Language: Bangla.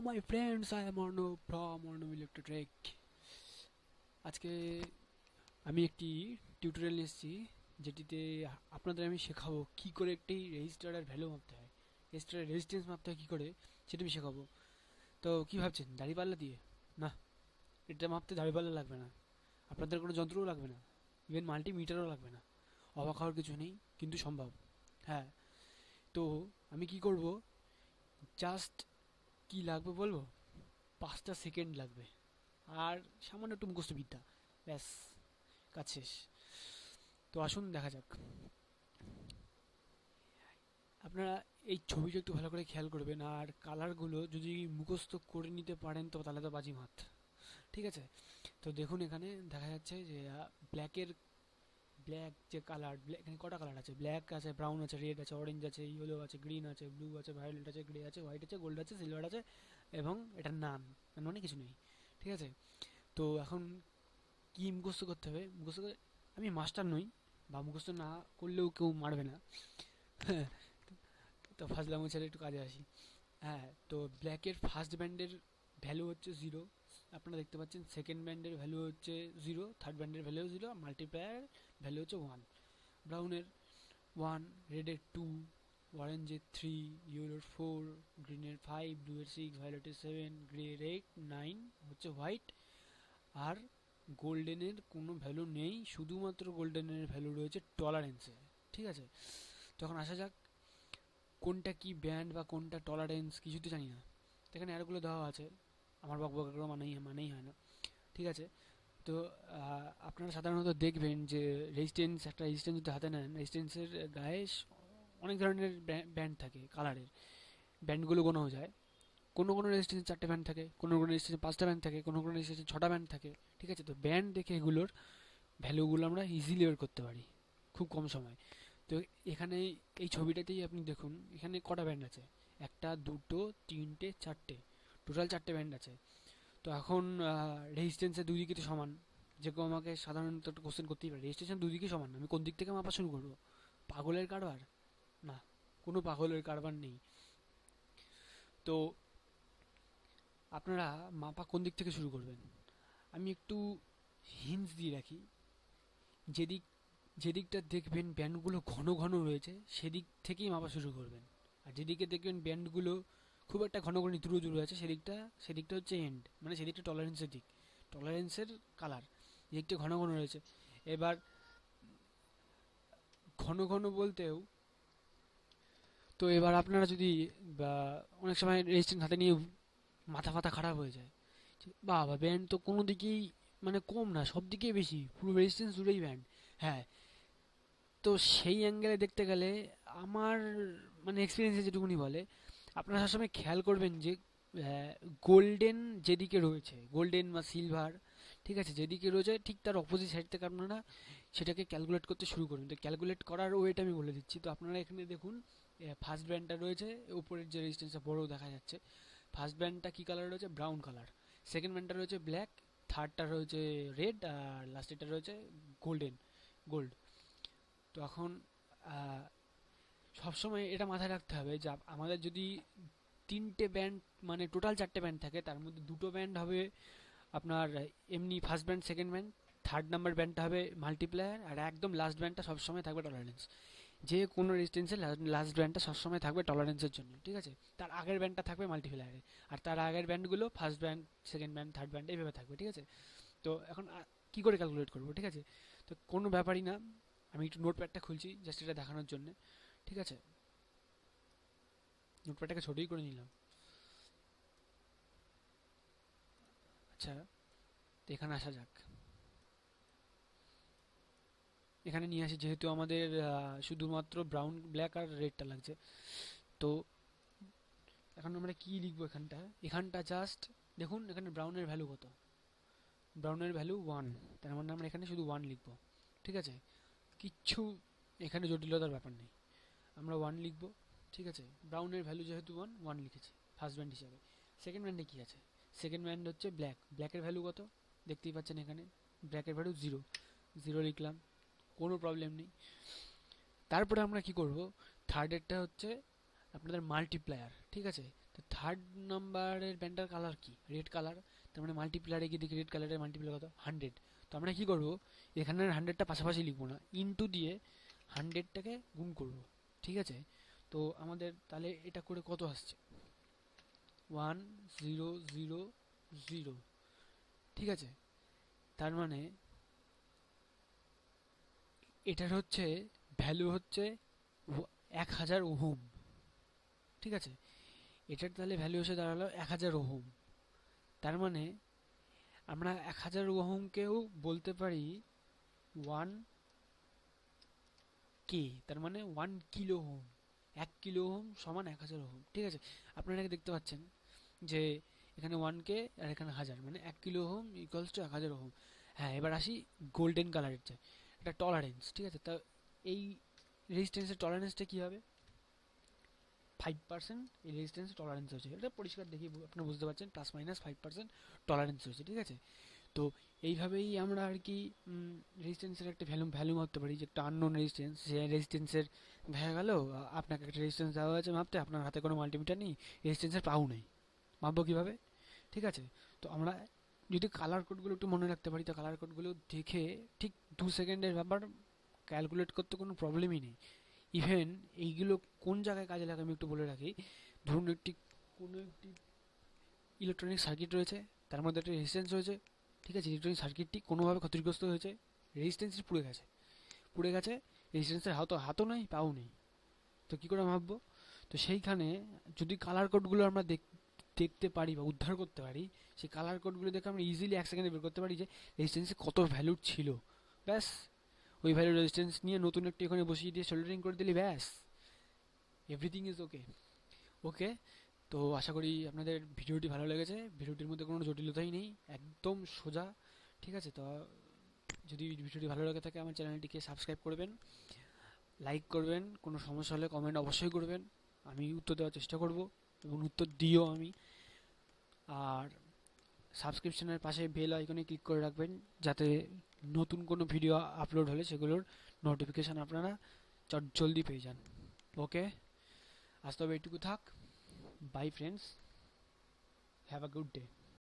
my friends, I am Arnav from Arnav Electric. আজকে আমি একটি টিউটোরিয়াল নিয়ে এসেছি যেটিতে আপনাদের আমি শেখাবো কি করে একটি রেজিস্টারের ভ্যালু মাপতে হয়, রেজিস্টারের রেজিস্ট্যান্স মাপতে হয় কি করে সেটা আমি শেখাবো। তো কি ভাবছেন, দাঁড়িপাল্লা দিয়ে? না, এটা মাপতে দাঁড়িপাল্লা লাগবে না, আপনাদের কোনো যন্ত্রও লাগবে না, ইভেন মাল্টিমিটারও লাগবে না। অবাক হওয়ার কিছু নেই, কিন্তু সম্ভব। হ্যাঁ, তো আমি কি করব, জাস্ট কি লাগবে বলবো, 5টা সেকেন্ড লাগবে আর সামান্য একটু মুখস্থ বিদ্যা, ব্যাস, কাজ শেষ। তো আসুন দেখা যাক। আপনারা এই ছবিটা একটু ভালো করে খেয়াল করবেন, আর কালারগুলো যদি মুখস্থ করে নিতে পারেন তো তাহলে তো বাজিমাত। ঠিক আছে, তো দেখুন এখানে দেখা যাচ্ছে যে ব্ল্যাকের ব্ল্যাক যে কালার, ব্ল্যাক এখানে কটা কালার আছে, ব্ল্যাক আছে, ব্রাউন আছে, রেড আছে, অরেঞ্জ আছে, ইয়েলো আছে, গ্রিন আছে, ব্লু আছে, ভায়োলেট আছে, গ্রে আছে, হোয়াইট আছে, গোল্ড আছে, সিলভার আছে, এবং এটা নান, মানে কিছু নেই। ঠিক আছে, তো এখন কি মুখস্থ করতে হবে, আমি মাস্টার নই, বা মুখস্থ না করলেও কেউ মারবে না। তো ফাজলামো ছেড়ে একটু কাজে আসি। হ্যাঁ, তো ব্ল্যাকের ফার্স্ট ব্যান্ডের ভ্যালু হচ্ছে 0, আপনারা দেখতে পাচ্ছেন। সেকেন্ড ব্যান্ডের ভ্যালু হচ্ছে 0, থার্ড ব্যান্ডের ভ্যালু 0, মাল্টিপ্লায়ার ভ্যালু হচ্ছে 1। ব্রাউনের 1, রেডের 2, অরেঞ্জের 3, ইয়েলোর 4, গ্রিনের 5, ব্লুয়ের 6, ভায়োলেটের 7, গ্রের 8, 9 হচ্ছে হোয়াইট। আর গোল্ডেনের কোনো ভ্যালু নেই, শুধুমাত্র গোল্ডেনের ভ্যালু রয়েছে টলারেন্সে। ঠিক আছে, তখন আসা যাক কোনটা কি ব্যান্ড বা কোনটা টলারেন্স কিছু তো জানি না। তো এখানে অ্যারোগুলো দেওয়া আছে, আমার বকবকাগুলো মানেই হয় না। ঠিক আছে, তো আপনারা সাধারণত দেখবেন যে একটা রেজিস্ট্যান্স যদি হাতে নেন, রেজিস্ট্যান্সের গায়ে অনেক ধরনের ব্যান্ড থাকে, কালারের ব্যান্ডগুলো গোনাও যায়। কোনো কোনো রেজিস্ট্যান্সে 4টে ব্যান্ড থাকে, কোনো কোনো রেজিস্ট্যান্সে 5টা ব্যান্ড থাকে, কোনো কোনো রেজিস্ট্যান্সে 6টা ব্যান্ড থাকে। ঠিক আছে, তো ব্যান্ড দেখে এগুলোর ভ্যালুগুলো আমরা ইজিলি বের করতে পারি খুব কম সময়। তো এখানে এই ছবিটাতেই আপনি দেখুন, এখানে কটা ব্যান্ড আছে, একটা, দুটো, তিনটে, চারটে, টোটাল 4টে ব্যান্ড আছে। তো এখন রেজিস্ট্যান্সের দুই দিকে তো সমান, যে কেউ আমাকে সাধারণত একটা কোশ্চেন করতেই পারে, রেজিস্ট্রেশন দুই দিকে সমান, আমি কোন দিক থেকে মাপা শুরু করবো? পাগলের কারবার? না, কোনো পাগলের কারবার নেই। তো আপনারা মাপা কোন দিক থেকে শুরু করবেন, আমি একটু হিন্টস দিয়ে রাখি। যেদিক যেদিকটা দেখবেন ব্যান্ডগুলো ঘন ঘন রয়েছে সেদিক থেকেই মাপা শুরু করবেন। আর যেদিকে দেখবেন ব্যান্ডগুলো খুব একটা ঘন ঘন দূরে দূরে আছে সেদিকটা হচ্ছে এন্ড, মানে সেদিকটা টলারেন্সের দিক, টলারেন্সের কালার। যেদিকটা ঘন ঘন রয়েছে, এবার ঘন ঘন বলতেও, তো এবার আপনারা যদি, বা অনেক সময় রেজিস্ট্যান্স হাতে নিয়ে মাথা ফাথা খারাপ হয়ে যায়, বাবা ব্যান্ড তো কোনো দিকেই মানে কম না, সব দিকেই বেশি, পুরো রেজিস্ট্যান্স জুড়েই ব্যান্ড। হ্যাঁ, তো সেই অ্যাঙ্গেলে দেখতে গেলে আমার মানে এক্সপিরিয়েন্সে যেটুকুনি বলে, আপনারা সবসময় খেয়াল করবেন যে গোল্ডেন যেদিকে রয়েছে, গোল্ডেন বা সিলভার, ঠিক আছে, যেদিকে রয়েছে ঠিক তার অপোজিট সাইড থেকে আপনারা সেটাকে ক্যালকুলেট করতে শুরু করুন। তো ক্যালকুলেট করার ওয়েটা আমি বলে দিচ্ছি। তো আপনারা এখানে দেখুন, ফার্স্ট ব্যান্ডটা রয়েছে উপরের যে রেজিস্ট্যান্সটা বড় দেখা যাচ্ছে, ফার্স্ট ব্যান্ডটা কী কালার রয়েছে, ব্রাউন কালার। সেকেন্ড ব্যান্ডটা রয়েছে ব্ল্যাক, থার্ডটা রয়েছে রেড, আর লাস্টেরটা রয়েছে গোল্ড। তো এখন আহ, সবসময় এটা মাথায় রাখতে হবে যে আমাদের যদি 3টে ব্যান্ড, মানে টোটাল 4টে ব্যান্ড থাকে, তার মধ্যে দুটো ব্যান্ড হবে আপনার এমনি first band, second band, third number ব্যান্ডটা হবে মাল্টিপ্লায়ার, আর একদম লাস্ট ব্যান্ডটা সবসময় থাকবে টলারেন্স। যে কোনো রেজিস্ট্যান্সের লাস্ট ব্যান্ডটা সবসময় থাকবে টলারেন্সের জন্য। ঠিক আছে, তার আগের ব্যান্ডটা থাকবে মাল্টিপ্লায়ারে, আর তার আগের ব্যান্ডগুলো first band, second band, third band এইভাবে থাকবে। ঠিক আছে, তো এখন কি করে ক্যালকুলেট করবো? ঠিক আছে, তো কোনো ব্যাপারই না, আমি একটু নোটপ্যাডটা খুলছি জাস্ট এটা দেখানোর জন্য। ঠিক আছে, নোটপ্যাডটাকে ছোটোই করে নিলাম। আচ্ছা, তো এখানে আসা যাক। এখানে নিয়ে আসি, যেহেতু আমাদের শুধুমাত্র ব্রাউন, ব্ল্যাক আর রেডটা লাগছে। তো এখন আমরা কি লিখবো এখানটা জাস্ট দেখুন, এখানে ব্রাউনের ভ্যালু কত, ব্রাউনের ভ্যালু 1, তার মানে আমরা এখানে শুধু 1 লিখবো। ঠিক আছে, কিচ্ছু এখানে জটিলতার ব্যাপার নেই, আমরা 1 লিখবো। ঠিক আছে, ব্রাউনের ভ্যালু যেহেতু 1, 1 লিখেছি ফার্স্ট ব্যান্ড হিসাবে। সেকেন্ড ব্যান্ডে কি আছে, সেকেন্ড ব্যান্ড হচ্ছে ব্ল্যাক, ব্ল্যাকের ভ্যালু কত দেখতেই পাচ্ছেন এখানে, ব্ল্যাকের ভ্যালু 0, 0 লিখলাম, কোনো প্রবলেম নেই। তারপরে আমরা কি করব, থার্ডেরটা হচ্ছে আপনাদের মাল্টিপ্লায়ার। ঠিক আছে, তো থার্ড নাম্বারের ব্যান্ডটার কালার কি? Red colour. তার মানে মাল্টিপ্লায়ারে গিয়ে দেখি রেড কালারের মাল্টিপ্লায়ার কত? 100। তো আমরা কি করব, এখানের 100টা পাশাপাশি লিখবো না, ইনটু দিয়ে 100টাকে গুণ করব। ঠিক আছে, তো আমাদের তাহলে এটা করে কত আসছে? 1000। ঠিক আছে, তার মানে এটার হচ্ছে ভ্যালু হচ্ছে 1000 ওহম। ঠিক আছে, এটার তাহলে ভ্যালু এসে দাঁড়ালো 1000 ওহম। তার মানে আমরা 1000 ওহমকেও বলতে পারি 1 কে, তার মানে 1 কিলো ওহম। 1 কিলো ওহম সমান 1000 ওহম। ঠিক আছে, আপনারা এটাকে দেখতে পাচ্ছেন যে এখানে 1 কে আর এখানে 1000, মানে 1 kilo ohm equals to 1000 ohm. হ্যাঁ, এবার আসি গোল্ডেন কালারের চাই, এটা টলারেন্স। ঠিক আছে, তা এই রেজিস্ট্যান্সের টলারেন্সটা কি হবে? 5% এই রেজিস্ট্যান্স টলারেন্স হচ্ছে, এটা পরিষ্কার দেখি আপনারা বুঝতে পারছেন, +-5% টলারেন্স হচ্ছে। ঠিক আছে, তো এইভাবেই আমরা আর কি রেজিস্ট্যান্সের একটা ভ্যালু মাপতে পারি, যে একটা আননোন রেজিস্ট্যান্স, সে রেজিস্ট্যান্সের দেখা গেল আপনাকে একটা রেজিস্ট্যান্স দেওয়া হয়েছে মাপতে, আপনার হাতে কোনো মাল্টিমিটার নেই, রেজিস্ট্যান্সের পাও নেই, মাপবো কীভাবে? ঠিক আছে, তো আমরা যদি কালার কোডগুলো একটু মনে রাখতে পারি, তো কালার কোডগুলো দেখে ঠিক 2 সেকেন্ডের ব্যাপার, ক্যালকুলেট করতে কোনো প্রবলেমই নেই। ইভেন এইগুলো কোন জায়গায় কাজে লাগে আমি একটু বলে রাখি। ধরুন কোনো একটি ইলেকট্রনিক সার্কিট রয়েছে, তার মধ্যে একটা রেজিস্ট্যান্স রয়েছে। ঠিক আছে, ইলেকট্রনিক সার্কিটটি কোনোভাবে ক্ষতিগ্রস্ত হয়েছে, রেজিস্ট্যান্সটি পুড়ে গেছে, রেজিস্ট্যান্সের হাতও নেই, পাও নেই, তো কী করে মাপবো? তো সেইখানে যদি কালার কোডগুলো আমরা দেখতে পারি বা উদ্ধার করতে পারি, সেই কালার কোডগুলো দেখে আমরা ইজিলি 1 সেকেন্ডে বের করতে পারি যে রেজিস্ট্যান্সে কত ভ্যালু ছিল। ব্যাস, ওই ভ্যালু রেজিস্ট্যান্স নিয়ে নতুন একটি ওখানে বসিয়ে দিয়ে সোল্ডারিং করে দিলে ব্যাস, এভরিথিং ইজ ওকে। ওকে, তো আশা করি আপনাদের ভিডিওটি ভালো লেগেছে। ভিডিওটির মধ্যে কোনো জটিলতাই নেই, একদম সোজা। ঠিক আছে, তো যদি ভিডিওটি ভালো লেগে থাকে আমার চ্যানেলটিকে সাবস্ক্রাইব করবেন, লাইক করবেন, কোনো সমস্যা হলে কমেন্ট অবশ্যই করবেন, আমি উত্তর দেওয়ার চেষ্টা করব এবং উত্তর দিও আমি। আর সাবস্ক্রিপশনের পাশে বেল আইকনে ক্লিক করে রাখবেন, যাতে নতুন কোনো ভিডিও আপলোড হলে সেগুলোর নোটিফিকেশান আপনারা জলদি পেয়ে যান। ওকে, আজ তবে এইটুকু থাক। By friends, have a good day.